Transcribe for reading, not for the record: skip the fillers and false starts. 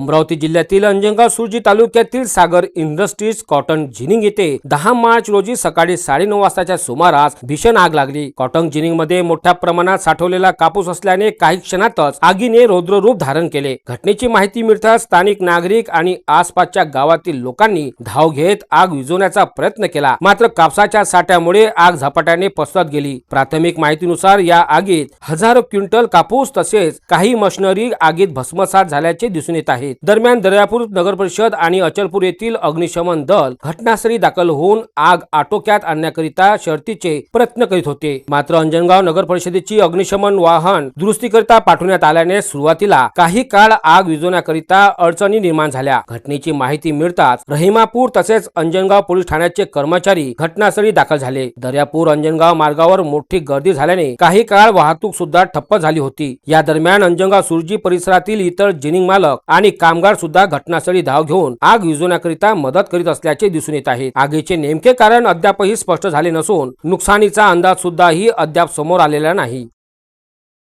अमरावती जिल्ह्यातील अंजनगाव सुर्जी तालुक्यातील सागर industries cotton ginning येथे 10 मार्च रोजी सकाळी 9:30 वाजताच्या सुमारास भीषण आग लागली। कॉटन जिनिंग मध्ये मोठ्या प्रमाणात साठवलेला कापूस असल्याने काही क्षणातच आगीने रौद्र रूप धारण केले। घटनेची माहिती मिळताच स्थानिक नागरिक आणि आसपासच्या गावातील लोकांनी धाव घेत आग विझवण्याचा प्रयत्न केला, मात्र कापसाच्या साठ्यामुळे आग झपाट्याने पसरत गेली। प्राथमिक माहितीनुसार या आगीत हजारो क्विंटल कापूस तसेच काही मशिनरी आगीत भस्मसात झाल्याचे दिसून येत आहे। दरम्यान दर्यापूर नगर परिषद आणि अचलपूर येथील अग्निशमन दल घटनास्थळी दाखल होऊन आग आटोक्यात आणण्याकरिता शर्थीचे प्रयत्न करीत होते, मात्र अंजनगाव नगर परिषदेची अग्निशमन वाहन दुरुस्तीकरिता पाठवण्यात आल्याने सुरुवातीला काही काळ आग विझवण्याकरिता अडचणी निर्माण झाल्या। घटनेची माहिती मिळताच रहिमापूर तसेच अंजनगाव पोलीस ठाण्याचे कर्मचारी घटनास्थळी दाखल झाले। दर्यापूर अंजनगाव मार्गावर मोठी गर्दी झाल्याने काही काळ वाहतूक सुद्धा ठप्प झाली होती। या दरम्यान अंजनगाव सुर्जी परिसरातील इतर जिनिंग मालक आणि कामगार सुद्धा घटनास्थळी धाव घेऊन आग विझवण्याकरिता मदत करीत असल्याचे दिसून येत आहे। आगीचे नेमके कारण अद्यापही स्पष्ट झाले नसून नुकसानीचा अंदाज सुद्धा अद्याप समोर आलेला नाही।